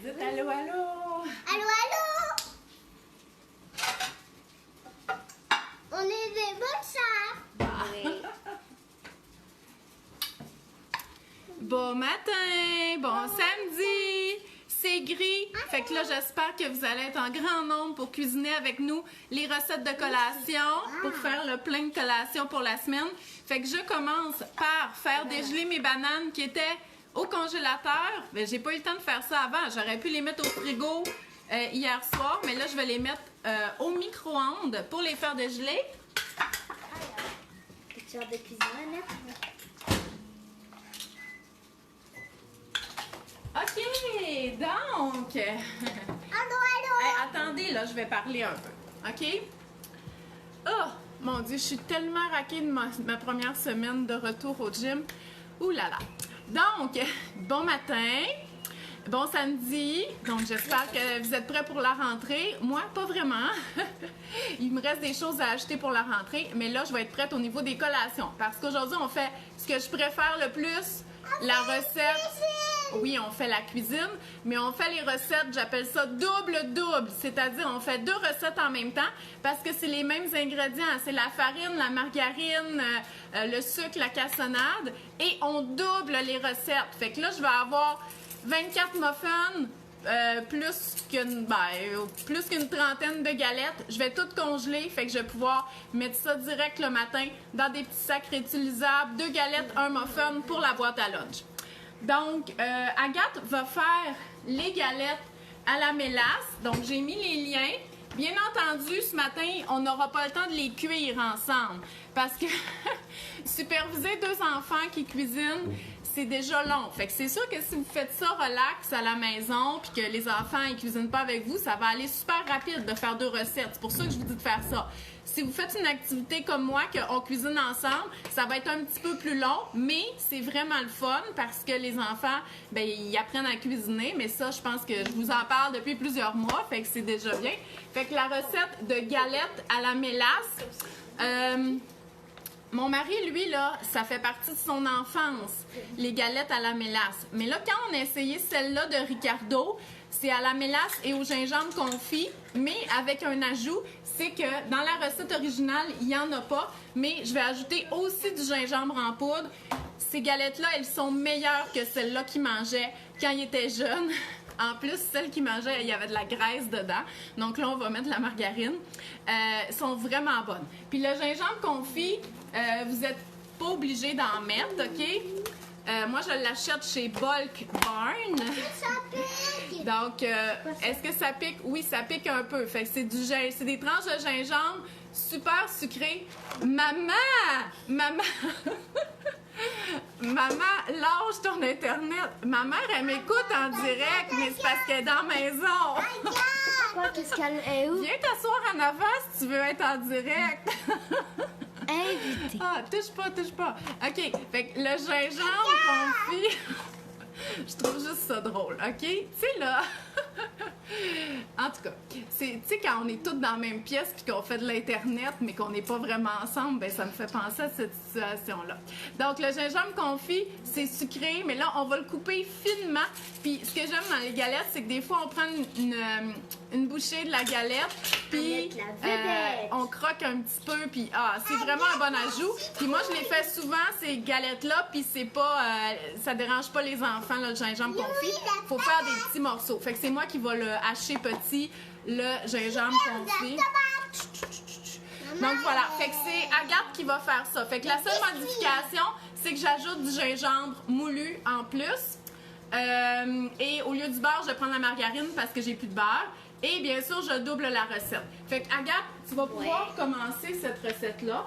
Dites allô, allô! Allô, allô! On est des bonnes sœurs. Oui. Bon matin, bon samedi, c'est gris. Fait que là, j'espère que vous allez être en grand nombre pour cuisiner avec nous les recettes de collation, pour faire le plein de collations pour la semaine. Fait que je commence par faire dégeler mes bananes qui étaient au congélateur. Ben, j'ai pas eu le temps de faire ça avant. J'aurais pu les mettre au frigo hier soir, mais là, je vais les mettre au micro-ondes pour les faire dégeler. Petite sorte de cuisine à mettre. OK, donc... Allô, allô! Hey, attendez, là, je vais parler un peu, OK? Oh, mon Dieu, je suis tellement raquée de ma première semaine de retour au gym. Ouh là là! Donc, bon matin, bon samedi. Donc, j'espère que vous êtes prêts pour la rentrée. Moi, pas vraiment. Il me reste des choses à acheter pour la rentrée, mais là, je vais être prête au niveau des collations. Parce qu'aujourd'hui, on fait ce que je préfère le plus, la recette... Oui, on fait la cuisine, mais on fait les recettes, j'appelle ça double-double, c'est-à-dire on fait deux recettes en même temps parce que c'est les mêmes ingrédients, c'est la farine, la margarine, le sucre, la cassonade et on double les recettes. Fait que là, je vais avoir 24 muffins, plus qu'une trentaine de galettes. Je vais tout congeler, fait que je vais pouvoir mettre ça direct le matin dans des petits sacs réutilisables, 2 galettes, un muffin pour la boîte à lunch. Donc, Agathe va faire les galettes à la mélasse. Donc, j'ai mis les liens. Bien entendu, ce matin, on n'aura pas le temps de les cuire ensemble parce que superviser 2 enfants qui cuisinent, c'est déjà long. Fait que c'est sûr que si vous faites ça relax à la maison puis que les enfants ne cuisinent pas avec vous, ça va aller super rapide de faire 2 recettes. C'est pour ça que je vous dis de faire ça. Si vous faites une activité comme moi, qu'on cuisine ensemble, ça va être un petit peu plus long, mais c'est vraiment le fun parce que les enfants, ben, ils apprennent à cuisiner. Mais ça, je pense que je vous en parle depuis plusieurs mois, fait que c'est déjà bien. Fait que la recette de galettes à la mélasse, mon mari, lui, là, ça fait partie de son enfance, les galettes à la mélasse. Mais là, quand on a essayé celle-là de Ricardo, c'est à la mélasse et au gingembre confit, mais avec un ajout, c'est que dans la recette originale, il n'y en a pas, mais je vais ajouter aussi du gingembre en poudre. Ces galettes-là, elles sont meilleures que celles-là qu'il mangeait quand il était jeune. En plus, celles qu'il mangeait, il y avait de la graisse dedans. Donc là, on va mettre de la margarine. Sont vraiment bonnes. Puis le gingembre confit, vous n'êtes pas obligé d'en mettre, OK? Moi, je l'achète chez Bulk Barn. Ça pique! Donc, est-ce que ça pique? Oui, ça pique un peu. Fait que c'est des tranches de gingembre super sucrées. Maman! Maman! Maman, lâche ton Internet. Ma mère, elle m'écoute en direct, mais c'est parce qu'elle est dans la maison. Quoi, qu'est-ce qu'elle est où? Viens t'asseoir en avant si tu veux être en direct. Invité. Ah, touche pas, touche pas. OK, fait que le gingembre confit... Je trouve juste ça drôle, OK? Tu sais, là... En tout cas, tu sais, quand on est toutes dans la même pièce puis qu'on fait de l'Internet, mais qu'on n'est pas vraiment ensemble, ben ça me fait penser à cette situation-là. Donc, le gingembre confit, c'est sucré, mais là, on va le couper finement. Puis, ce que j'aime dans les galettes, c'est que des fois, on prend une bouchée de la galette, puis on croque un petit peu, puis c'est vraiment un bon ajout. Puis moi, je les fais souvent, ces galettes-là, puis c'est pas... ça dérange pas les enfants, là, le gingembre confit. Faut faire des petits morceaux. Fait que c'est moi qui va le hacher petit, le gingembre confit. Donc voilà, fait que c'est Agathe qui va faire ça. Fait que la seule modification, c'est que j'ajoute du gingembre moulu en plus. Et au lieu du beurre, je vais prendre la margarine parce que j'ai plus de beurre. Et bien sûr, je double la recette. Fait que Agathe, tu vas pouvoir commencer cette recette-là.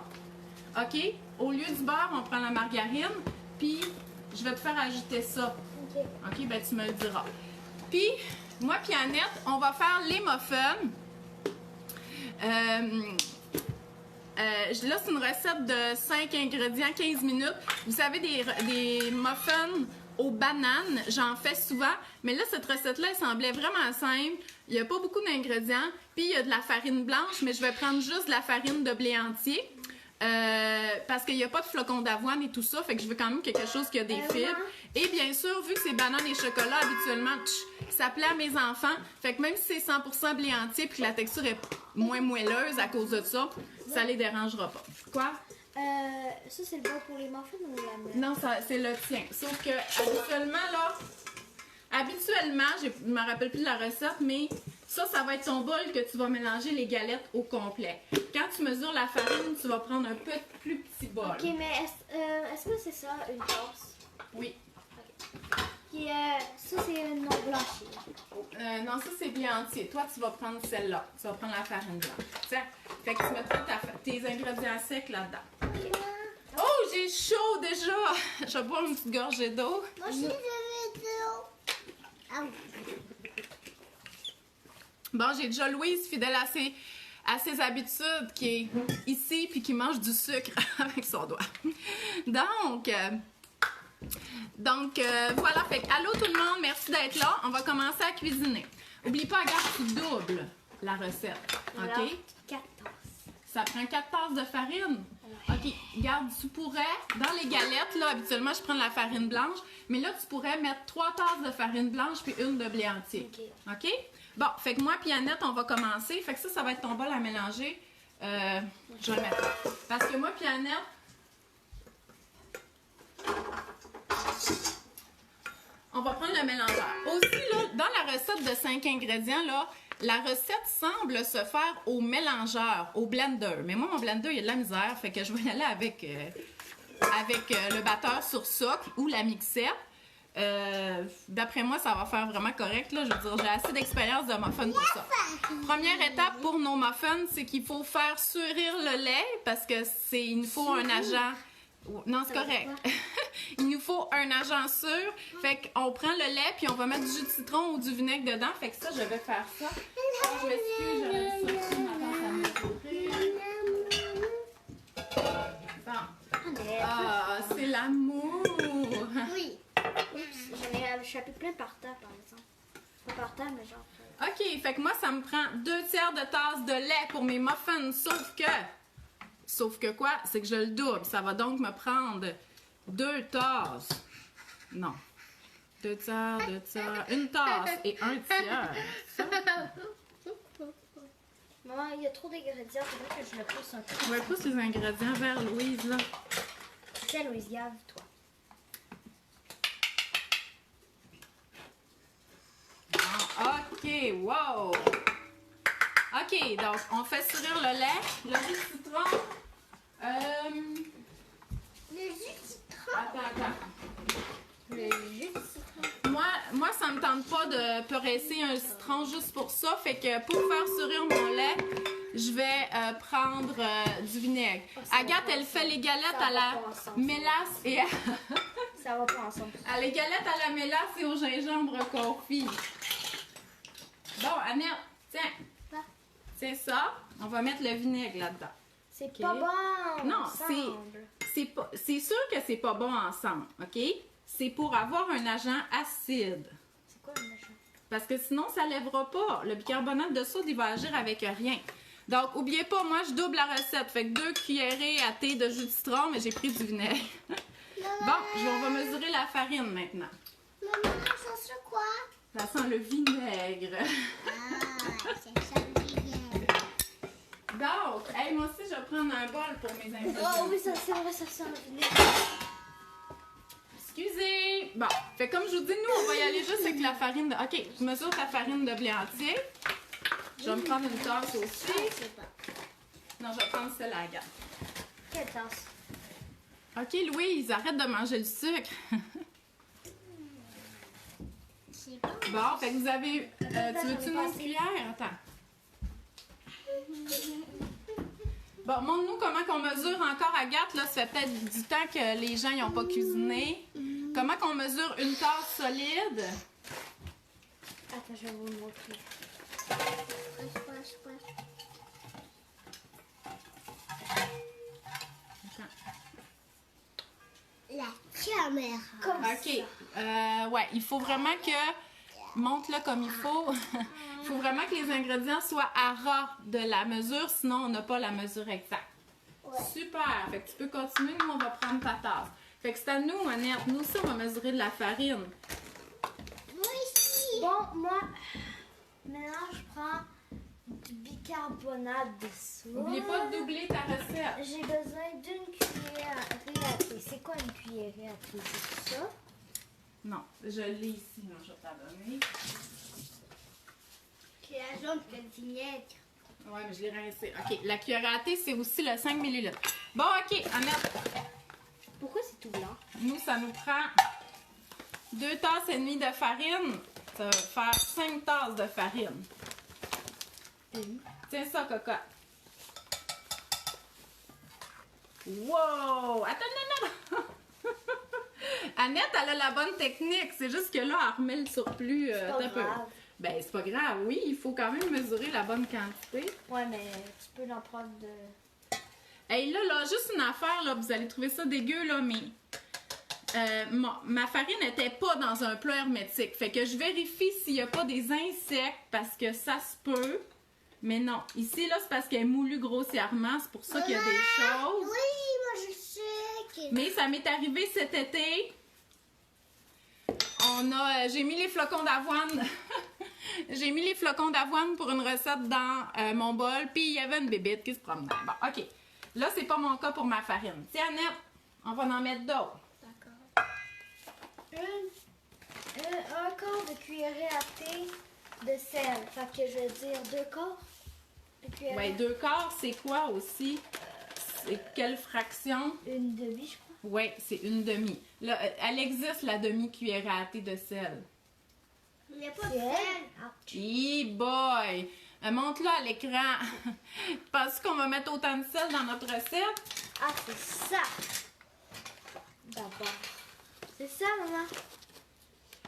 OK? Au lieu du beurre, on prend la margarine. Puis, je vais te faire ajouter ça. OK? Ben, tu me le diras. Puis, moi puis Annette, on va faire les muffins. Là, c'est une recette de 5 ingrédients, 15 minutes. Vous savez, des muffins aux bananes, j'en fais souvent. Mais là, cette recette-là, elle semblait vraiment simple. Il n'y a pas beaucoup d'ingrédients. Puis, il y a de la farine blanche, mais je vais prendre juste de la farine de blé entier. parce qu'il n'y a pas de flocons d'avoine et tout ça, fait que je veux quand même quelque chose qui a des fibres. Et bien sûr, vu que c'est banane et chocolat, habituellement, ça plaît à mes enfants. Fait que même si c'est 100% blé entier puis que la texture est moins moelleuse à cause de ça, ça les dérangera pas. Quoi? Ça, c'est le bon pour les muffins ou la mienne? Non, c'est le tien. Sauf que habituellement, je me rappelle plus de la recette, mais ça va être ton bol que tu vas mélanger les galettes au complet. Quand tu mesures la farine, tu vas prendre un peu plus petit bol. Ok, mais est-ce que c'est ça, une tasse? Oui. Puis, ça, c'est non blanchi. Non, ça c'est blé entier. Toi, tu vas prendre celle-là. Tu vas prendre la farine blanche. Tiens. Fait que tu mettras tes ingrédients secs là-dedans. Okay. Oh, j'ai chaud déjà! Je vais boire une petite gorgée d'eau. Moi aussi, je veux de l'eau. Bon, j'ai déjà Louise, fidèle à ses habitudes, qui est ici puis qui mange du sucre avec son doigt. Donc voilà, fait que allô tout le monde, merci d'être là. On va commencer à cuisiner. Oublie pas, regarde, tu doubles la recette, ok? 4 tasses. Ça prend 4 tasses de farine. Ok, regarde, tu pourrais, dans les galettes, là, habituellement, je prends de la farine blanche, mais là, tu pourrais mettre 3 tasses de farine blanche puis une de blé entier. Ok? Bon, fait que moi puis Annette, on va commencer. Fait que ça va être ton bol à mélanger. Je vais le mettre là. Parce que moi puis Annette, on va prendre le mélangeur. Aussi, là, dans la recette de 5 ingrédients, là, la recette semble se faire au mélangeur, au blender. Mais moi, mon blender, il y a de la misère. Fait que je vais y aller avec le batteur sur socle ou la mixette. D'après moi, ça va faire vraiment correct. Là. Je veux dire, j'ai assez d'expérience de muffins pour ça. Première étape pour nos muffins, c'est qu'il faut faire surir le lait parce que il nous faut un agent. Non, c'est correct. Il nous faut un agent sûr. Fait qu'on prend le lait puis on va mettre du jus de citron ou du vinaigre dedans. Fait que ça, je vais faire ça. Je m'excuse, j'aurais dû sortir ma tante à me Bon. Ah, c'est l'amour. Oui. Oups, j'en ai échappé plein par terre, par exemple. Pas par terre, mais genre. OK, fait que moi, ça me prend 2/3 de tasse de lait pour mes muffins, Sauf que quoi? C'est que je le double. Ça va donc me prendre 2 tasses. Non. 2/3, 2/3, une tasse et 1/3. Ça? Maman, il y a trop d'ingrédients. Faudrait que je le pousse un peu. Je vais pousser les ingrédients vers Louise, là. Tiens, Louise, gave-toi. OK, wow! OK, donc on fait sourire le lait, le jus de citron. Le jus de citron. Attends. Le jus de citron. Moi, ça me tente pas de presser un citron juste pour ça. Fait que pour faire sourire mon lait, je vais prendre du vinaigre. Agathe, elle fait les galettes à la mélasse et à... Ça va pas ensemble. à les galettes à la mélasse et au gingembre confit. Bon, Annette, tiens. C'est ça. On va mettre le vinaigre là-dedans. C'est pas bon. Non, ensemble. c'est sûr que c'est pas bon ensemble, OK? C'est pour avoir un agent acide. C'est quoi le machin? Parce que sinon, ça lèvera pas. Le bicarbonate de soude, il va agir avec rien. Donc, oubliez pas, moi, je double la recette. Fait que 2 cuillerées à thé de jus de citron, mais j'ai pris du vinaigre. Bon, on va mesurer la farine maintenant. Maman, ça sent quoi? Ça sent le vinaigre. C'est ça le vinaigre. Donc, hey, moi aussi, je vais prendre un bol pour mes ingrédients. Oh oui, ça sent le vinaigre. Excusez! Bon, fait comme je vous dis, nous, on va y aller juste avec la farine de... OK, je mesure ta farine de blé entier. Je vais me prendre une tasse aussi. Non, je vais prendre celle à Agathe. Quelle tasse? OK, Louise, arrête de manger le sucre. Bon, fait que vous avez... tu veux-tu une autre cuillère? Attends. Bon, montre-nous comment qu'on mesure encore, Agathe. Là, ça fait peut-être du temps que les gens n'ont pas cuisiné. Comment qu'on mesure une tasse solide? Attends, je vais vous montrer. La caméra. Comme OK. ça. Ouais, il faut vraiment que... Monte-le comme il faut. Il faut vraiment que les ingrédients soient à ras de la mesure, sinon on n'a pas la mesure exacte. Ouais. Super. Fait que tu peux continuer. Nous, on va prendre ta tasse. Fait que c'est à nous, Annette. Nous aussi, on va mesurer de la farine. Moi ici. Bon, moi, maintenant, je prends du bicarbonate de soude. N'oublie pas de doubler ta recette. J'ai besoin d'une cuillère à thé. C'est quoi une cuillère à thé? C'est ça? Non, je l'ai ici. Non, je vais t'en donner. Cuillère jaune que vinaigre. Ouais, mais je l'ai rincé. OK. La cuillère à thé, c'est aussi le 5 ml. Bon, OK, Annette. Pourquoi c'est tout blanc? Nous, ça nous prend 2 tasses et demie de farine. Ça va faire 5 tasses de farine. Tiens ça, cocotte. Wow! Attends, non! Annette, elle a la bonne technique. C'est juste que là, elle remet le surplus un peu. Grave. Ben, c'est pas grave. Oui, il faut quand même mesurer la bonne quantité. Ouais, mais tu peux en prendre de... Hey, là, juste une affaire, là, vous allez trouver ça dégueu, là, mais ma farine n'était pas dans un plat hermétique. Fait que je vérifie s'il n'y a pas des insectes, parce que ça se peut. Mais non. Ici, là, c'est parce qu'elle est moulue grossièrement. C'est pour ça qu'il y a des choses. Oui, moi je sais que... Mais ça m'est arrivé cet été. J'ai mis les flocons d'avoine. J'ai mis les flocons d'avoine pour une recette dans mon bol. Puis il y avait une bébête qui se promenait. Bon, OK. Là, c'est pas mon cas pour ma farine. Tiens, Annette, on va en mettre d'autres. D'accord. Un quart de cuillerée à thé de sel. Fait que je veux dire 2 quarts de cuillerée. Ouais, 2 quarts, c'est quoi aussi? C'est quelle fraction? Une demi, je crois. Oui, c'est une demi. Là, elle existe, la demi-cuillère à thé de sel. Il n'y a pas de sel. Hey boy! Montre-la à l'écran. Penses-tu qu'on va mettre autant de sel dans notre recette? Ah, c'est ça. D'abord. C'est ça, maman.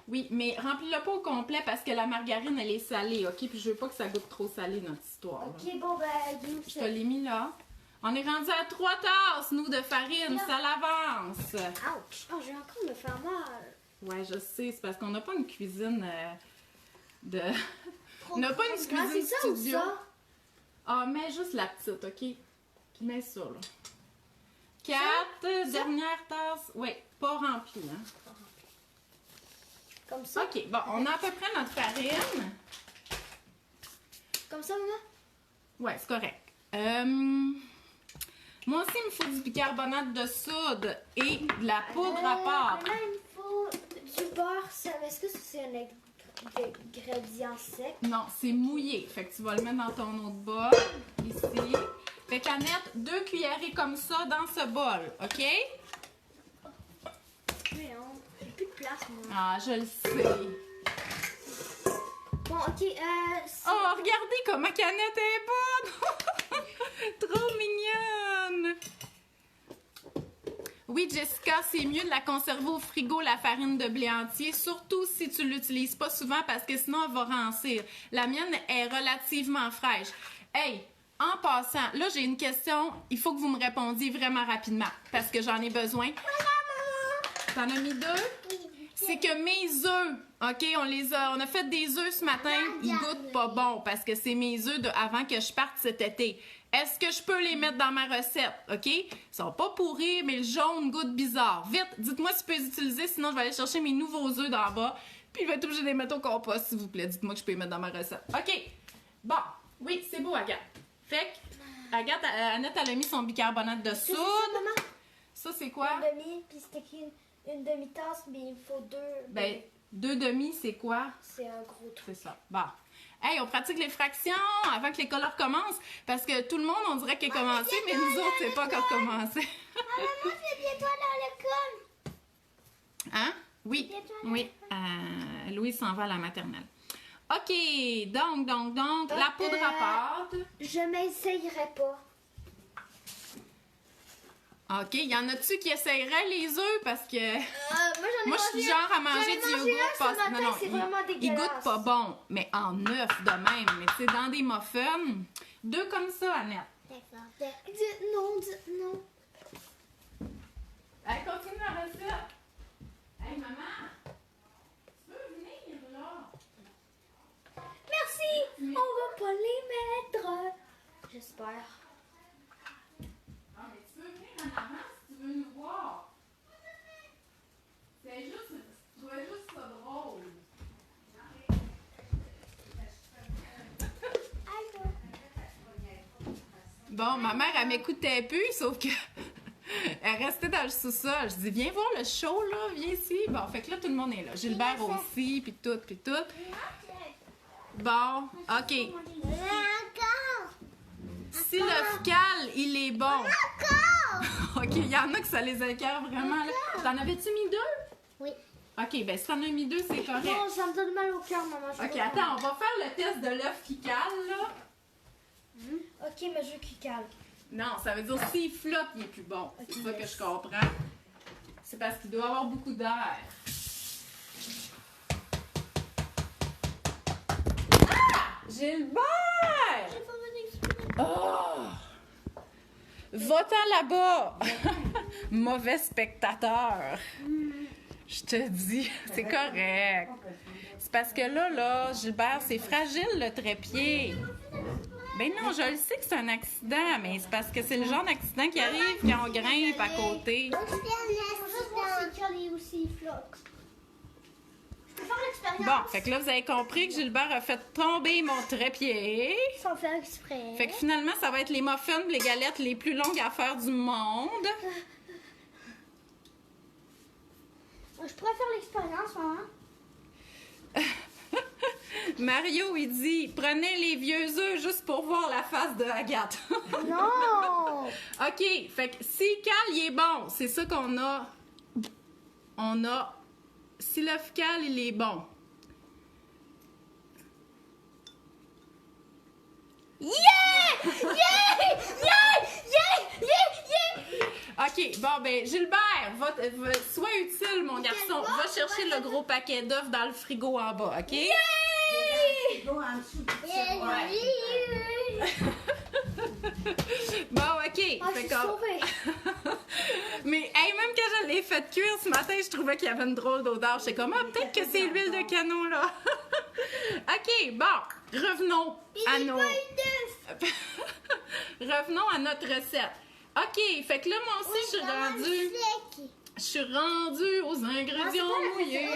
Oui, mais remplis-le pas au complet parce que la margarine, elle est salée, OK? Puis je veux pas que ça goûte trop salé, notre histoire. Là. Ok, bon, ben, nous, Je te l'ai mis là. On est rendu à 3 tasses, nous, de farine. Ça l'avance. Ouch! Oh, j'ai encore me faire mal. Ouais, je sais. C'est parce qu'on n'a pas une cuisine de... On n'a pas une cuisine c'est ça studio. ou ça? Ah, mets juste la petite, OK? Puis mets ça, là. 4 dernières tasses. Oui, pas remplies, hein? Comme ça? OK, bon, on a à peu près notre farine. Comme ça, maman? Ouais, c'est correct. Moi aussi, il me faut du bicarbonate de soude et de la poudre à pâte. Maman, il me faut du beurre sec. Est-ce que c'est un ingrédient sec? Non, c'est mouillé. Fait que tu vas le mettre dans ton autre bol, ici. Fait qu'Annette, 2 cuillerées comme ça dans ce bol, OK? Mais non, j'ai plus de place, moi. Ah, je le sais. Bon, ok, Oh, regardez comment Annette est bonne! Trop mignonne! Oui, Jessica, c'est mieux de la conserver au frigo, la farine de blé entier, surtout si tu l'utilises pas souvent parce que sinon elle va rancir. La mienne est relativement fraîche. Hey, en passant, là j'ai une question, il faut que vous me répondiez vraiment rapidement parce que j'en ai besoin. T'en as mis 2? C'est que mes œufs, OK, on a fait des œufs ce matin, ils goûtent pas bon parce que c'est mes œufs avant que je parte cet été. Est-ce que je peux les mettre dans ma recette, OK? Ils sont pas pourris, mais le jaune goûte bizarre. Vite, dites-moi si je peux les utiliser, sinon je vais aller chercher mes nouveaux œufs d'en bas, puis je vais être obligée de les mettre au compost, s'il vous plaît. Dites-moi que je peux les mettre dans ma recette. OK, bon, oui, c'est beau, Agathe. Fait que, Agathe, Annette, elle a mis son bicarbonate de soude. maman? Ça, c'est quoi? Une demi, puis c'était une demi-tasse, mais il me faut 2. Ben, 2 demi, c'est quoi? C'est un gros truc. C'est ça. Bon. Hey, on pratique les fractions avant que l'école recommence. Parce que tout le monde, on dirait qu'il a commencé, mais nous autres, c'est pas encore commencé. Maman, c'est bientôt à l'école. Hein? Oui. Oui. Louise s'en va à la maternelle. OK. Donc, la poudre à pâte. Je m'essayerai pas. OK. Y en a-tu qui essaieraient les œufs? Parce que Moi, moi, je suis genre à manger du yogourt. C'est vraiment il dégueulasse. goûte pas bon. Mais en œuf de même. Mais tu sais, dans des muffins. 2 comme ça, Annette. D'accord. Non. Allez, continue la recette. Hey, maman, tu peux venir, là? Merci. On va pas les mettre. J'espère. Ah, Bon, ma mère, elle m'écoutait plus, sauf que elle restait dans le sous-sol. Je dis, viens voir le show, là, viens ici. Bon, fait que là, tout le monde est là. Gilbert aussi, puis tout, puis tout. Bon, OK. Si le fcal, il est bon. OK, il y en a que ça les écœure vraiment, là. T'en avais-tu mis 2? Oui. OK, ben si t'en as mis 2, c'est correct. Non, ça me donne mal au cœur, maman. OK, attends, on va faire le test de l'œuf qui cale, là. Ok, mais je veux qu'il cale. Non, ça veut dire s'il flotte, il est plus bon. C'est ça que je comprends. C'est parce qu'il doit avoir beaucoup d'air. Ah! Gilbert! Oh! Va-t'en là-bas! Mauvais spectateur. Je te dis, c'est correct. C'est parce que là, Gilbert, c'est fragile le trépied. Ben non, je le sais que c'est un accident, mais c'est parce que c'est le genre d'accident qui arrive quand on grimpe à côté. Je veux voir si cale aussi il flotte. Je peux faire l'expérience. Bon, fait que là, vous avez compris que Gilbert a fait tomber mon trépied. Sans faire exprès. Fait que finalement, ça va être les muffins, les galettes les plus longues à faire du monde. Je pourrais faire l'expérience, maman. Mario, il dit, prenez les vieux œufs juste pour voir la face de Agathe. Non! OK, fait que si cal, il est bon, c'est ça qu'on a. On a, si le cal, il est bon. Yeah! Yeah! Yeah! Yeah! Yeah! Yeah! OK, bon, ben, Gilbert, sois utile, mon garçon. Va chercher le gros paquet d'œufs dans le frigo en bas, OK? Yeah! Bon, OK. Ah, je suis sauvée. Mais hey, même quand je l'ai fait cuire ce matin, je trouvais qu'il y avait une drôle d'odeur. J'étais comme, ah, peut-être que c'est l'huile de canot, là. OK, bon, revenons à nos... Revenons à notre recette. OK, fait que là, moi aussi, je suis rendue aux ingrédients mouillés.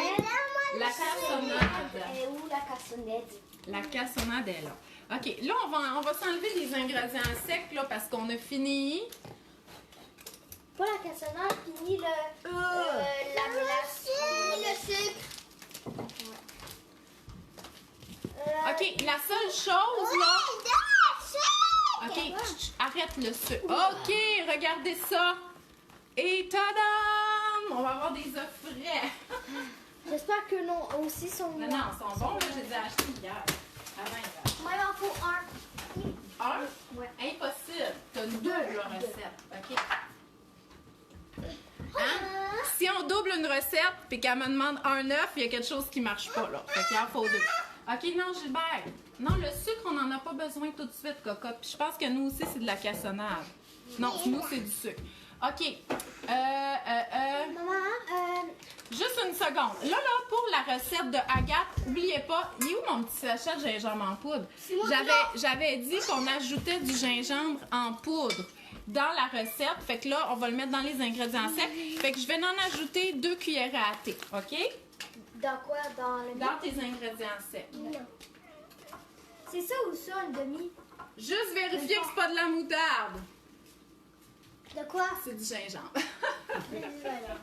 La cassonade. Et où la cassonade? La cassonade est là. OK, là, on va s'enlever les ingrédients secs, là, parce qu'on a fini. Pas la cassonade, ni la mélasse, ni le sucre. OK, la seule chose, là... OK, arrête le sucre. OK, regardez ça. Et tadam! On va avoir des œufs frais. J'espère que non, aussi sont... Non, ils sont bons, là, je les ai achetés hier. Avant hier. Moi, il m'en faut un. Un? Ouais. Impossible. T'as une double recette. OK? Hein? Si on double une recette puis qu'elle me demande un œuf, il y a quelque chose qui marche pas, là. Fait qu'il en faut 2. OK, non, Gilbert. Non, le sucre, on n'en a pas besoin tout de suite, cocotte. Puis je pense que nous aussi, c'est de la cassonade. Non, nous, c'est du sucre. OK. Maman, Juste une seconde. Là, pour la recette de Agathe, n'oubliez pas, il est où mon petit sachet de gingembre en poudre? J'avais dit qu'on ajoutait du gingembre en poudre dans la recette. Fait que là, on va le mettre dans les ingrédients secs. Fait que je vais en ajouter 2 cuillères à thé. OK? dans quoi? Dans le... Dans tes ingrédients secs. Non. C'est ça ou ça, une demi? Juste vérifier que c'est pas de la moutarde. De quoi? C'est du gingembre. Voilà.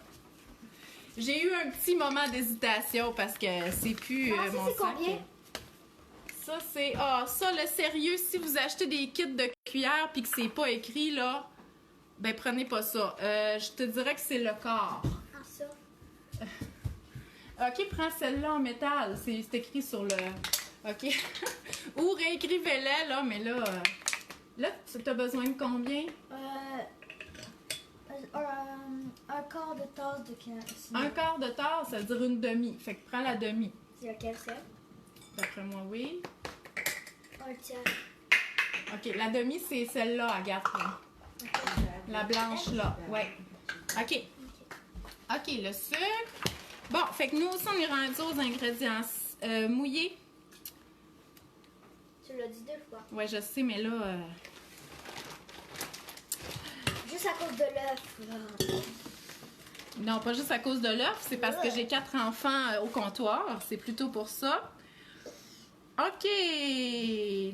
J'ai eu un petit moment d'hésitation parce que c'est plus Ah, ça, mon c'est sac. combien? Ça, c'est... Ah, ça, le sérieux, si vous achetez des kits de cuillère puis que c'est pas écrit, là, ben prenez pas ça. Je te dirais que c'est le quart. Ah, ça. OK, prends celle-là en métal. C'est écrit sur le... OK. Ou réécrivez-la, là, mais là... Là, tu as besoin de combien? Un quart de tasse de casse. Un quart de tasse, ça veut dire une demi. Fait que prends la demi. C'est laquelle c'est? D'après moi, oui. Un tiers. OK, la demi, c'est celle-là, Agathe. Là. La blanche, là. Ouais. OK. OK, le sucre. Bon, fait que nous aussi, on est rendu aux ingrédients mouillés. Tu l'as dit 2 fois. Ouais, je sais, mais là... Juste à cause de l'œuf. Non, pas juste à cause de l'œuf, c'est parce que j'ai 4 enfants au comptoir. C'est plutôt pour ça. OK.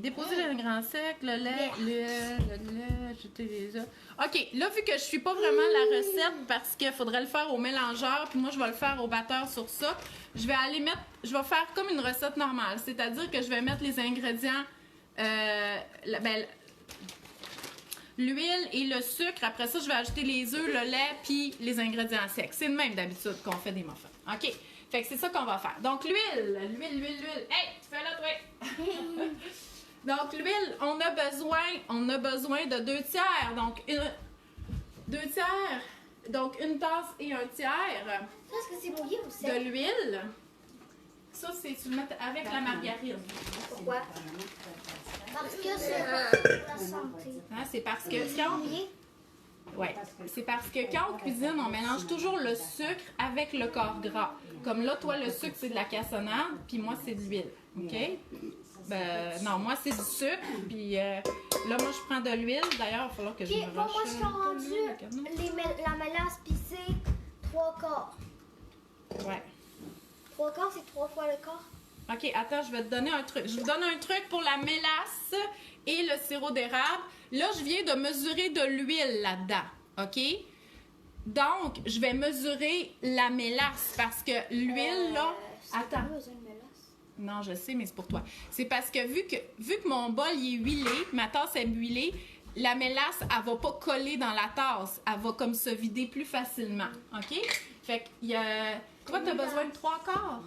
Déposer le grain sec, le lait, ajouter les œufs. OK. Là, vu que je suis pas vraiment la recette parce qu'il faudrait le faire au mélangeur, puis moi, je vais le faire au batteur sur ça, je vais faire comme une recette normale. C'est-à-dire que je vais mettre les ingrédients, l'huile et le sucre. Après ça, je vais ajouter les œufs, le lait, puis les ingrédients secs. C'est le même d'habitude qu'on fait des muffins. OK? Fait que c'est ça qu'on va faire. Donc, l'huile. Hey, tu fais là, toi! Donc, l'huile, on a besoin de 2 tiers. Donc, 2 tiers. Donc, une tasse et un tiers Est-ce que c'est mouillé ou de sec? l'huile. Ça, c'est tu le mets avec la margarine. Pourquoi? Parce que c'est bon pour la santé. Hein, c'est parce que C'est mouillé? Ouais, c'est parce que quand on cuisine, on mélange toujours le sucre avec le corps gras. Comme là, toi, le sucre, c'est de la cassonade, puis moi, c'est de l'huile. OK? Non, moi, c'est du sucre, puis là, moi, je prends de l'huile. D'ailleurs, il va falloir que je me Moi, je suis rendu la mélasse pissée 3 quarts. Ouais. 3 quarts, c'est 3 fois le quart. OK, attends, je vais te donner un truc. Je vous donne un truc pour la mélasse et le sirop d'érable. Là, je viens de mesurer de l'huile là-dedans, OK? Donc, je vais mesurer la mélasse parce que l'huile, là... Attends. Besoin de mélasse. Non, je sais, mais c'est pour toi. C'est parce que vu que mon bol il est huilé, ma tasse est huilée, la mélasse, elle va pas coller dans la tasse. Elle va comme se vider plus facilement, OK? Fait que, toi, tu as besoin de 3 quarts.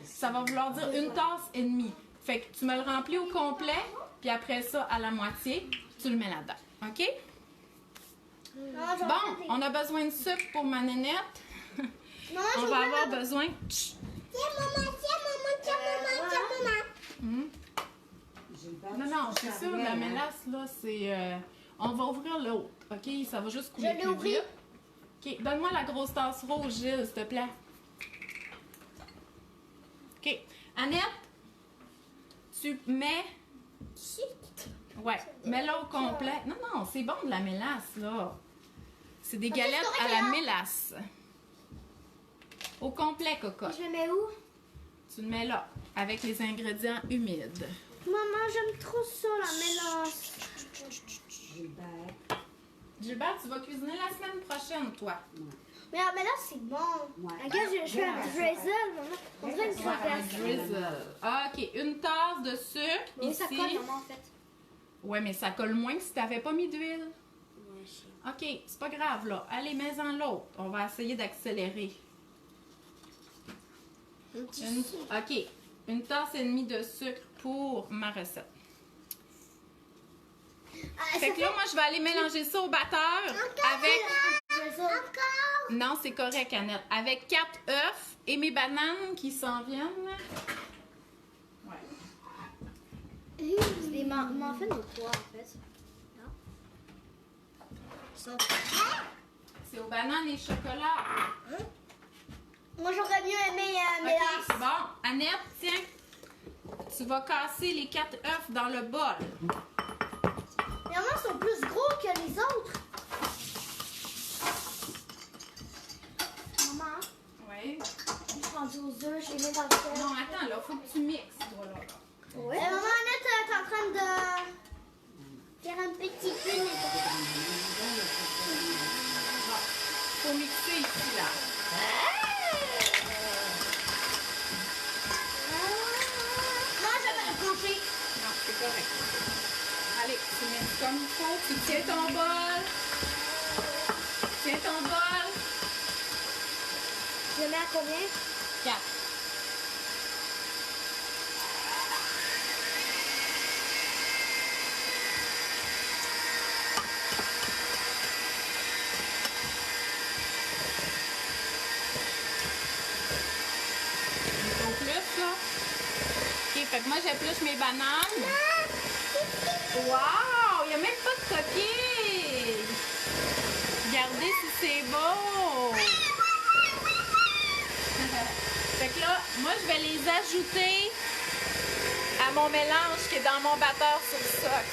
Ça va vouloir dire une tasse et demie. Fait que tu me le remplis au complet, puis après ça, à la moitié, tu le mets là-dedans. OK? Bon, on a besoin de sucre pour ma nénette. On va avoir besoin... Tiens, maman. Non, c'est sûr, la mélasse, là, c'est... on va ouvrir l'autre, OK? Ça va juste couler Je l'ai plus ouvert. vite. OK, donne-moi la grosse tasse rouge, Gilles, s'il te plaît. OK. Annette, tu mets... Ouais, mets-la au complet. Non, c'est bon de la mélasse, là. C'est des galettes à la mélasse. Au complet, cocotte. Je le mets où? Tu le mets là, avec les ingrédients humides. Maman, j'aime trop ça, la mélasse. Gilbert, tu vas cuisiner la semaine prochaine, toi. Mais la mélasse, c'est bon. Regarde, je fais un drizzle, maman. On dirait une sauce. Drizzle. OK, une tasse de sucre Oui, ici. ça colle, maman, en fait. Ouais, mais ça colle moins que si tu n'avais pas mis d'huile. OK, c'est pas grave, là. Allez, mets-en l'autre. On va essayer d'accélérer. OK, une tasse et demie de sucre pour ma recette. Fait que là, moi, je vais aller mélanger ça au batteur avec... Non, c'est correct, Annette. Avec 4 œufs et mes bananes qui s'en viennent. Ouais. C'est des muffins de quoi, en fait? Non? C'est aux bananes et chocolat. Moi, j'aurais mieux aimé mélasse. OK, bon. Annette, tiens. Tu vas casser les 4 œufs dans le bol. Mais maman, ils sont plus gros que les autres. Maman, Oui. je suis rendue aux œufs, j'ai mis dans le sel. Non, attends, là, faut que tu mixes, toi, là. Ouais. Maman, Annette, t'es en train de faire un petit peu. Bon. Faut mixer ici, là. Non, je vais le coucher. Non, c'est correct. Allez, tu mets comme il faut. Tu tiens ton bol. Tiens ton bol. Je le mets à combien? 4. Fait que moi, j'épluche mes bananes. Wow! Il n'y a même pas de coquille! Regardez si c'est beau! Fait que là, moi, je vais les ajouter à mon mélange qui est dans mon batteur sur socle.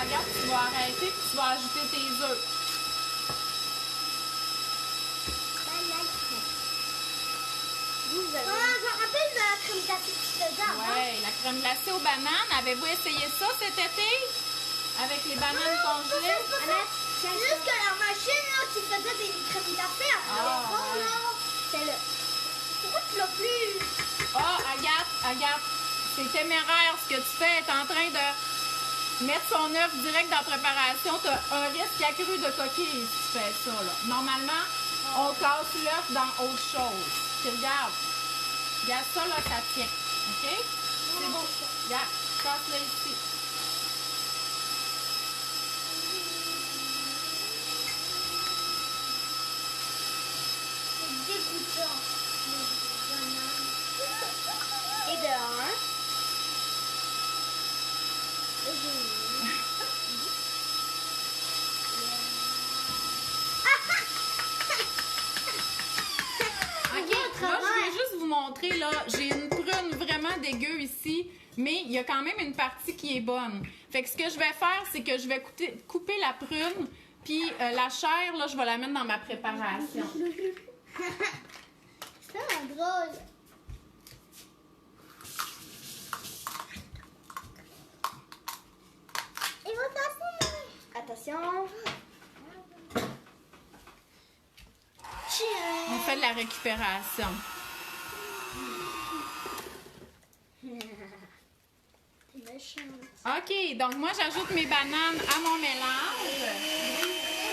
regarde, tu vas arrêter puis tu vas ajouter tes œufs. Je me rappelle de la crème glacée que tu faisais avant. Ouais, la crème glacée aux bananes. Avez-vous essayé ça cet été? Avec les bananes congelées? C'est juste que la machine là, qui faisait des crèmes glacées à Ah, ouais. là, c'est le... Pourquoi tu l'as plus? Oh, Agathe, c'est téméraire ce que tu fais. Tu es en train de mettre son œuf direct dans la préparation. Tu as un risque accru de coquille si tu fais ça. Là. Normalement, on casse l'œuf dans autre chose. Puis regarde ça là, ça tient. OK? C'est beau. Regarde, casse-le ici. C'est dégoûtant. Et de un. OK, là, je vais juste vous montrer, là, j'ai une prune vraiment dégueu ici, mais il y a quand même une partie qui est bonne. Fait que ce que je vais faire, c'est que je vais couper la prune, puis la chair, là, je vais la mettre dans ma préparation. C'est un drôle. Et attention. On fait de la récupération. C'est méchant. OK, donc moi, j'ajoute mes bananes à mon mélange.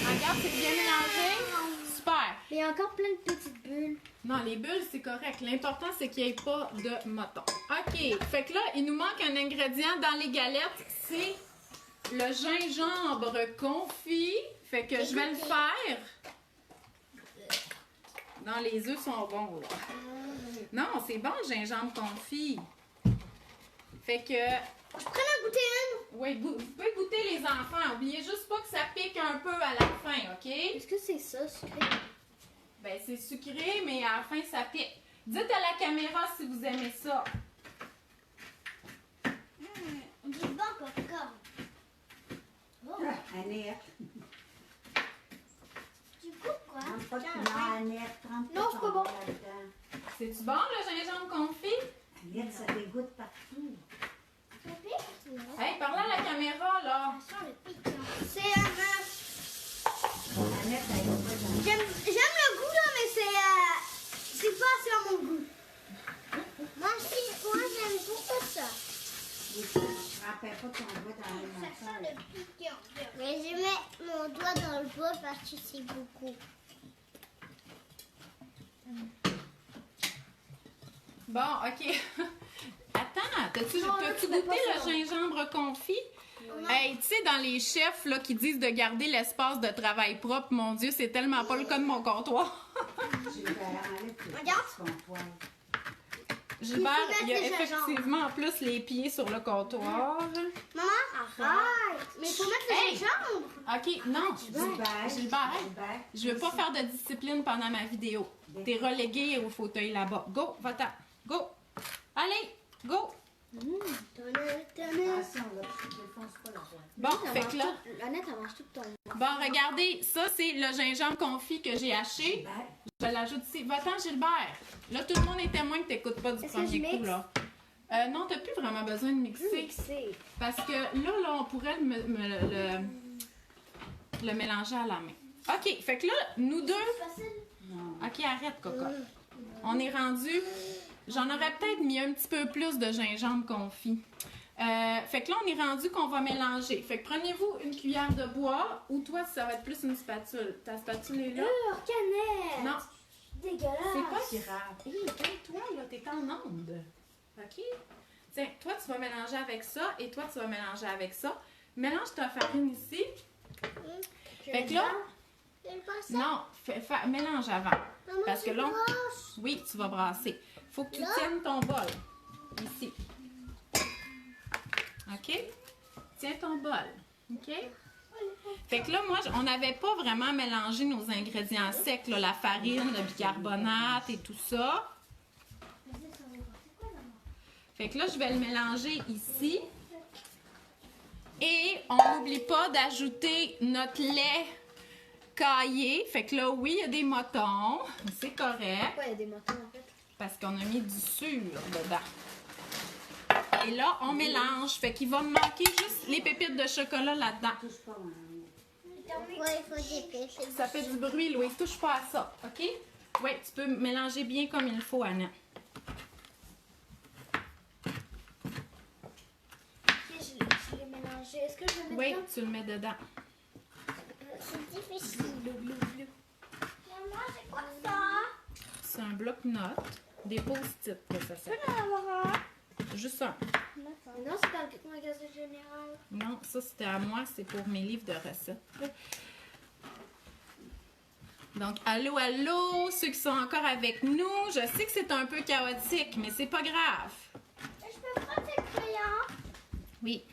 Regarde, c'est bien mélangé. Super. Il y a encore plein de petites bulles. Non, les bulles, c'est correct. L'important, c'est qu'il n'y ait pas de moton. OK. Fait que là, il nous manque un ingrédient dans les galettes. C'est le gingembre confit. Fait que je vais le faire. Non, les œufs sont bons, là. Non, c'est bon, le gingembre confit. Fait que... Je pourrais en goûter une. Oui, vous pouvez goûter les enfants. Oubliez juste pas que ça pique un peu à la fin, OK? Est-ce que c'est ça, sucré? Ben, c'est sucré, mais à la fin, ça pique. Dites à la caméra si vous aimez ça. Du bon popcorn. Oh. Annette. Du coup, quoi? Pas de couleur, Annette. Non, c'est pas bon. C'est-tu bon, le gingembre confit? Annette, ça dégoûte partout. Hey, parlez à la caméra, là. C'est Annette, elle est pas dans j'aime le goût là, mais c'est pas assez à mon goût. Moi j'aime beaucoup ça. Je ne rappelle pas ton doigt dans les Ça machins. sent le piquant. Mais je mets mon doigt dans le bol parce que c'est beaucoup. Bon, OK. Attends, t'as-tu Non, là, tu mets goûté pas le ça. gingembre confit? Non. Hey, tu sais, dans les chefs là, qui disent de garder l'espace de travail propre, mon Dieu, c'est tellement pas le cas de mon comptoir. Regarde. Gilbert, il y a mettre le effectivement en plus les pieds sur le comptoir. Maman, arrête. Mais il faut mettre le Hey. gingembre. OK, non. Gilbert, je veux pas faire de discipline pendant ma vidéo. T'es relégué au fauteuil là-bas. Go, va-t'en. Go. Allez, go. Attention, là, tu ne défonces pas la boîte. Bon, fait que là... Annette, elle mange tout ton. Bon, regardez, ça, c'est le gingembre confit que j'ai haché. Je l'ajoute ici. Va-t'en, Gilbert. Là, tout le monde est témoin que t'écoutes pas du Est-ce que je premier coup, mixe? là. Non, t'as plus vraiment besoin de mixer. Parce que là, on pourrait le mélanger à la main. OK, fait que là, nous deux... Non. OK, arrête, cocotte. On est rendu... J'en aurais peut-être mis un petit peu plus de gingembre confit. Fait que là, on est rendu qu'on va mélanger. Fait que prenez-vous une cuillère de bois ou toi, ça va être plus une spatule. Ta spatule est là? Canette! Non, Dégueulasse! c'est pas grave. Hé, toi, là, t'es en onde. OK? Tiens, toi, tu vas mélanger avec ça et toi, tu vas mélanger avec ça. Mélange ta farine ici. Fait que là, non, mélange avant. Parce que là, oui, tu vas brasser. Faut que tu tiennes ton bol. Ici. OK? Tiens ton bol. OK? Fait que là, moi, on n'avait pas vraiment mélangé nos ingrédients secs, là, la farine, le bicarbonate et tout ça. Fait que là, je vais le mélanger ici. Et on n'oublie pas d'ajouter notre lait caillé. Fait que là, oui, il y a des motons. C'est correct. Pourquoi il y a des motons en fait? Parce qu'on a mis du sucre dedans. Et là, on mélange. Fait qu'il va me manquer juste les pépites de chocolat là-dedans. Touche pas, hein. Ouais, il faut des pépites. Ça fait du bruit, Louise. Touche pas à ça, OK? Oui, tu peux mélanger bien comme il faut, Annette. Je l'ai mélangé. Est-ce que je vais mettre Oui, dedans? tu le mets dedans. C'est difficile. Maman, c'est quoi ça? C'est un bloc-notes. Des post-it que ça Je peux sert. en avoir un? Juste un. Non, c'est dans le magasin général. Non, ça c'était à moi, c'est pour mes livres de recettes. Donc, allô, allô, ceux qui sont encore avec nous. Je sais que c'est un peu chaotique, mais c'est pas grave. Je peux prendre tes crayons? Oui.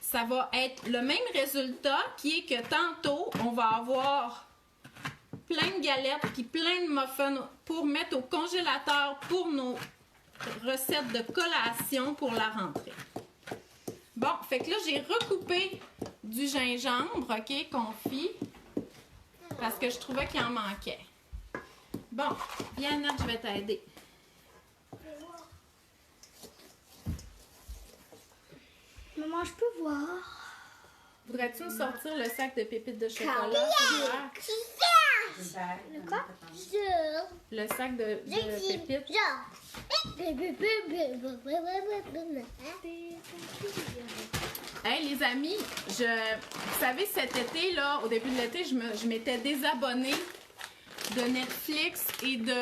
Ça va être le même résultat qui est que tantôt, on va avoir plein de galettes puis plein de muffins pour mettre au congélateur pour nos recettes de collation pour la rentrée. Bon, fait que là, j'ai recoupé du gingembre, OK, confit, parce que je trouvais qu'il en manquait. Bon, viens, Annette, je vais t'aider. Maman, je peux voir. Voudrais-tu me sortir le sac de pépites de chocolat? Le quoi? Le sac de pépites. Hey les amis, vous savez, cet été, là, au début de l'été, je m'étais désabonnée de Netflix et de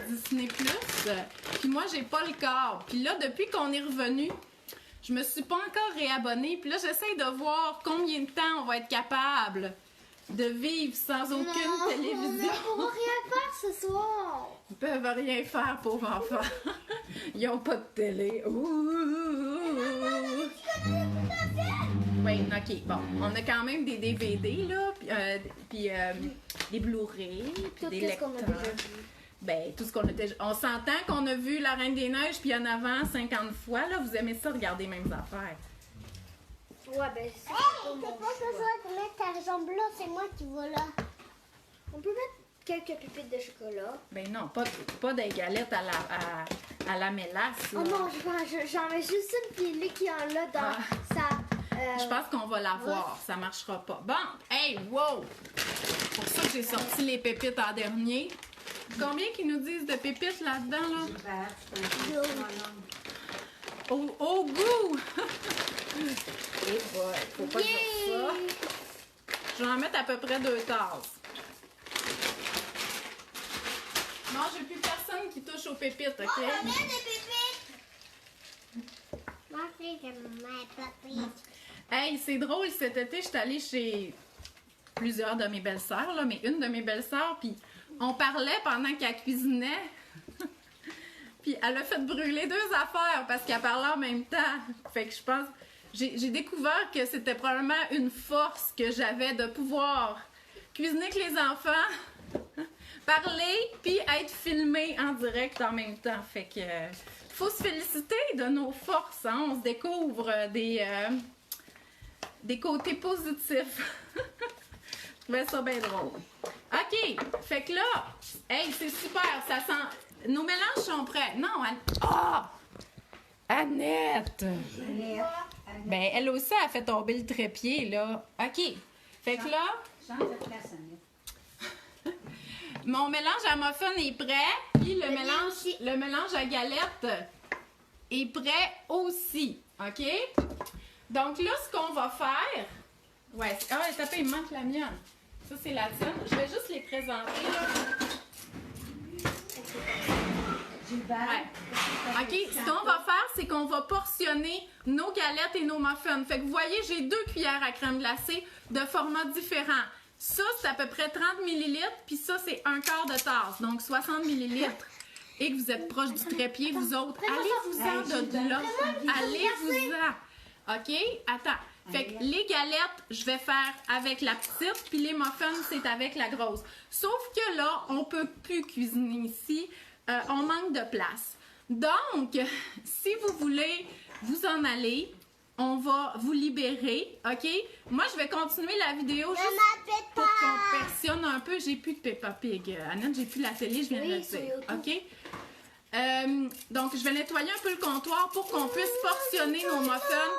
Disney+. Puis moi, j'ai pas le câble. Puis là, depuis qu'on est revenu, je me suis pas encore réabonnée. Puis là, j'essaie de voir combien de temps on va être capable de vivre sans aucune télévision. On va rien faire ce soir. Ils peuvent rien faire, pauvres enfants. Ils ont pas de télé. Ouh. Oui, ok. Bon, on a quand même des DVD, là, puis des Blu-ray, puis des lecteurs. Ben, tout ce qu'on a déjà... On s'entend qu'on a vu La Reine des Neiges, puis en avant 50 fois, là. Vous aimez ça, regarder les mêmes affaires. Ouais, ben, c'est T'as pas besoin de mettre ta jambe là, c'est moi qui vais là. On peut mettre quelques pépites de chocolat. Ben non, pas des galettes à la mélasse, là. Oh non, j'en mets juste une pilée qui en a dans sa... Je pense qu'on va l'avoir. Ça marchera pas. Bon, hey, wow! C'est pour ça que j'ai sorti les pépites en dernier. Combien qu'ils nous disent de pépites là-dedans, là? Au goût! Eh boy, faut pas dire ça. Je vais en mettre à peu près 2 tasses. Non, j'ai plus personne qui touche aux pépites, OK? Combien de pépites? Moi aussi, j'aime mes pépites. Hey, c'est drôle, cet été, je suis allée chez plusieurs de mes belles-sœurs, là, mais une de mes belles-sœurs, puis on parlait pendant qu'elle cuisinait. Puis elle a fait brûler 2 affaires parce qu'elle parlait en même temps. Fait que je pense... J'ai découvert que c'était probablement une force que j'avais de pouvoir cuisiner avec les enfants, parler, puis être filmée en direct en même temps. Fait que faut se féliciter de nos forces, hein? On se découvre des côtés positifs. Je trouvais ça bien drôle. OK, fait que là, hey, c'est super, ça sent... Nos mélanges sont prêts. Non, Annette! Ben, elle aussi a fait tomber le trépied, là. OK. Fait que là, Change de place, Annette. mon mélange à muffin est prêt. Puis le mélange à galette est prêt aussi. OK? Donc là, ce qu'on va faire... Ouais, tapez, il manque la mienne. Ça, c'est la tienne. Je vais juste les présenter, là. Ouais. OK, ce qu'on va faire, c'est qu'on va portionner nos galettes et nos muffins. Fait que vous voyez, j'ai 2 cuillères à crème glacée de formats différents. Ça, c'est à peu près 30 ml, puis ça, c'est 1/4 de tasse, donc 60 ml. Et que vous êtes proche du trépied, vous autres, allez-vous-en de là. Allez-vous-en. OK? Attends. Fait que les galettes, je vais faire avec la petite, puis les muffins, c'est avec la grosse. Sauf que là, on peut plus cuisiner ici. On manque de place. Donc, si vous voulez vous en aller, on va vous libérer, OK? Moi, je vais continuer la vidéo juste pour qu'on passionne un peu. J'ai plus de Peppa Pig. Annette, j'ai plus la télé, je viens de le dire, OK? Donc, je vais nettoyer un peu le comptoir pour qu'on puisse portionner nos muffins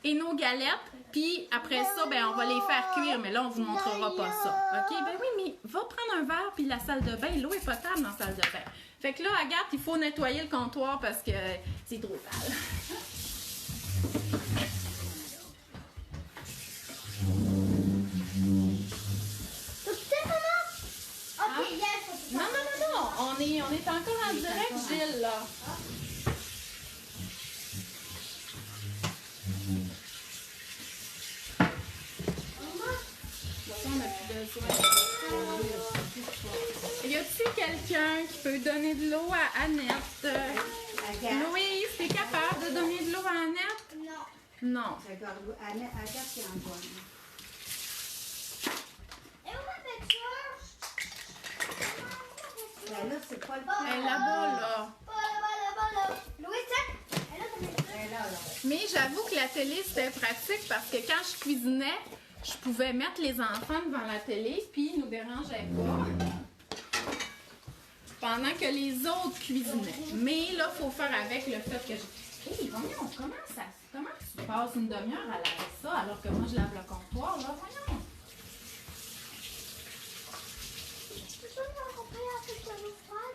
et nos galettes. Puis, après ça, ben, on va les faire cuire. Mais là, on vous montrera pas ça, OK? Ben oui, mais va prendre un verre puis la salle de bain. L'eau est potable dans la salle de bain. Fait que là, Agathe, il faut nettoyer le comptoir parce que c'est trop sale. Non. On est encore en direct, Gilles, là. Y a-t-il quelqu'un qui peut donner de l'eau à Annette? Louise, t'es capable de donner de l'eau à Annette? Non. Non. Agathe qui en donne. Ben là, c'est pas le temps. Elle est là-bas, là. Mais j'avoue que la télé, c'était pratique parce que quand je cuisinais, je pouvais mettre les enfants devant la télé puis ils nous dérangeaient pas pendant que les autres cuisinaient. Mais là, il faut faire avec le fait que je... Hé, voyons, comment tu passes une demi-heure à laver ça alors que moi, je lave le comptoir, là? Voyons.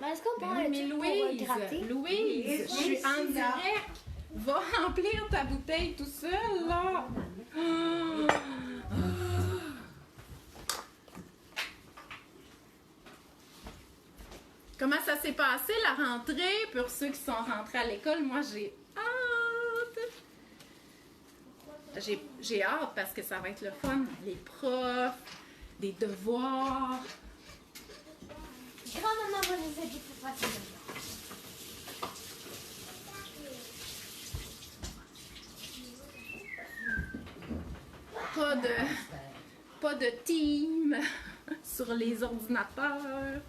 Mais est-ce qu'on peut Mais Louise, je suis en direct. Va remplir ta bouteille tout seul, là. Comment ça s'est passé, la rentrée? Pour ceux qui sont rentrés à l'école, moi, j'ai hâte. J'ai hâte parce que ça va être le fun. Les profs, des devoirs. Grand-maman va nous aider pour passer le temps. Pas de team sur les ordinateurs.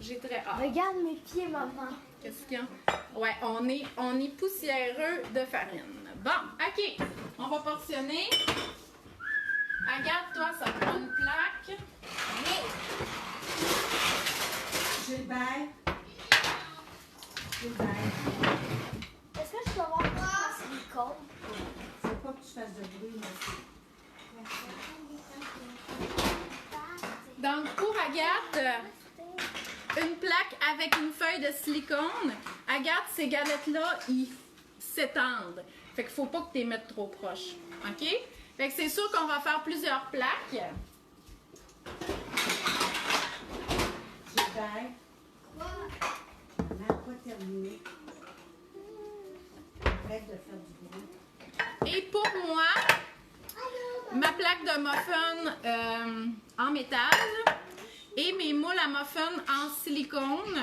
J'ai très hâte. Regarde mes pieds, maman. Qu'est-ce qu'il y a? Ouais, on est poussiéreux de farine. Bon, OK. On va portionner. Agathe, toi, ça prend une plaque. Gilbert. Est-ce que je peux avoir un silicone? Faut pas que tu fasses de bruit, mais Donc, pour Agathe, une plaque avec une feuille de silicone. Agathe, ces galettes-là, ils s'étendent. Fait qu'il faut pas que tu les mettes trop proches. OK? Fait que c'est sûr qu'on va faire plusieurs plaques. Gilbert. On n'a pas terminé. Arrête de faire du bruit. Et pour moi, ma plaque de muffin en métal et mes moules à muffin en silicone.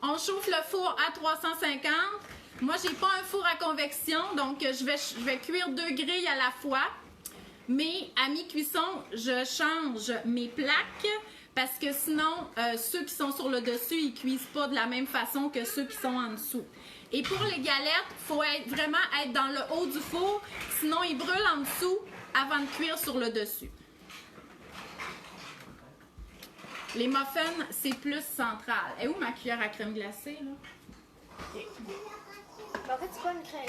On chauffe le four à 350. Moi, j'ai pas un four à convection, donc je vais cuire 2 grilles à la fois. Mais à mi-cuisson, je change mes plaques parce que sinon, ceux qui sont sur le dessus, ils cuisent pas de la même façon que ceux qui sont en dessous. Et pour les galettes, il faut vraiment être dans le haut du four, sinon ils brûlent en dessous avant de cuire sur le dessus. Les muffins, c'est plus central. Et où ma cuillère à crème glacée, là? Okay. En fait, c'est pas une cuillère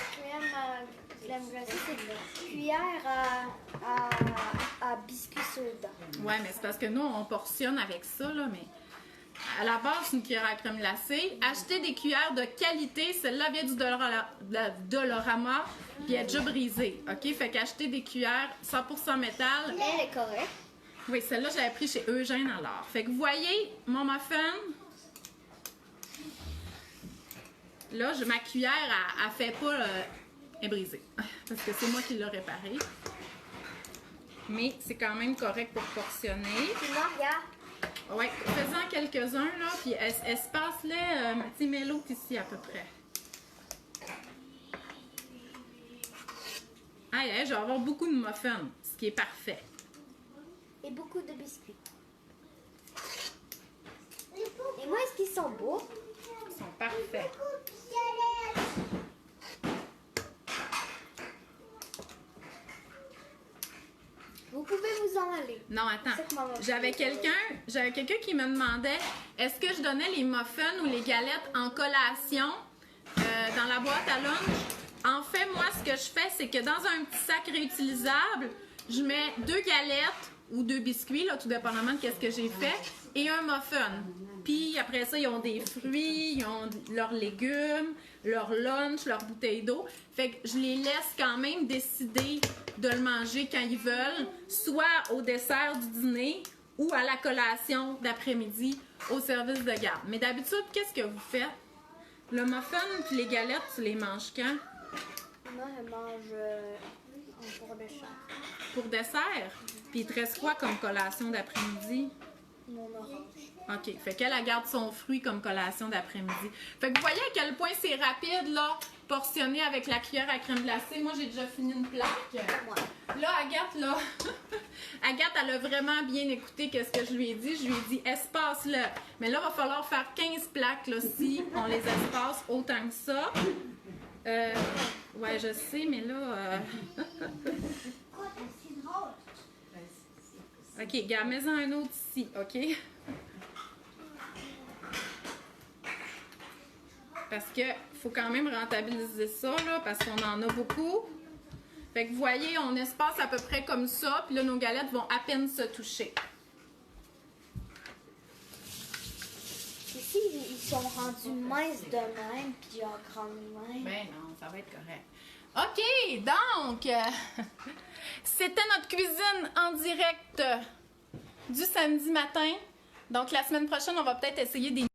à crème glacée, c'est une cuillère à biscuits soda. Ouais, mais c'est parce que nous, on portionne avec ça, là, mais à la base, c'est une cuillère à crème glacée. Achetez des cuillères de qualité. Celle-là vient du Dollarama, puis elle est déjà brisée, OK? Fait qu'achetez des cuillères 100% métal. Elle est correcte. Oui, celle-là, j'avais pris chez Eugène alors. Fait que vous voyez, mon muffin, là, ma cuillère, elle fait pas... elle est brisée. Parce que c'est moi qui l'ai réparée. Mais c'est quand même correct pour portionner. Puis moi, regarde. Oui, fais-en quelques-uns, là, puis espace-les, tu sais, mets l'autre ici à peu près. Aïe, aïe, je vais avoir beaucoup de muffins, ce qui est parfait. Et beaucoup de biscuits. Et moi, est-ce qu'ils sont beaux? Ils sont parfaits. Vous pouvez vous en aller. Non, attends. C'est que maman- J'avais quelqu'un qui me demandait est-ce que je donnais les muffins ou les galettes en collation dans la boîte à lunch. En fait, moi, ce que je fais, c'est que dans un petit sac réutilisable, je mets 2 galettes ou 2 biscuits, là, tout dépendamment de ce que j'ai fait, et un muffin. Puis après ça, ils ont des fruits, ils ont leurs légumes, leur lunch, leur bouteille d'eau. Fait que je les laisse quand même décider de le manger quand ils veulent, soit au dessert du dîner ou à la collation d'après-midi au service de garde. Mais d'habitude, qu'est-ce que vous faites? Le muffin puis les galettes, tu les manges quand? Moi, je mange pour le chat. Pour dessert? Puis il te reste quoi comme collation d'après-midi? Mon orange. OK. Fait qu'elle elle garde son fruit comme collation d'après-midi. Fait que vous voyez à quel point c'est rapide, là, portionné avec la cuillère à crème glacée. Moi, j'ai déjà fini une plaque. Moi. Là, Agathe, là, Agathe, elle a vraiment bien écouté qu'est-ce que je lui ai dit. Je lui ai dit, espace-le. Mais là, il va falloir faire 15 plaques, là, si on les espace autant que ça. Ouais, je sais, mais là... OK, regarde, mets-en un autre ici, OK? Parce que faut quand même rentabiliser ça, là, parce qu'on en a beaucoup. Fait que vous voyez, on espace à peu près comme ça, puis là, nos galettes vont à peine se toucher. Ici, ils sont rendus minces de même, puis genre grands de même. Ben non, ça va être correct. OK, donc, c'était notre cuisine en direct du samedi matin. Donc, la semaine prochaine, on va peut-être essayer des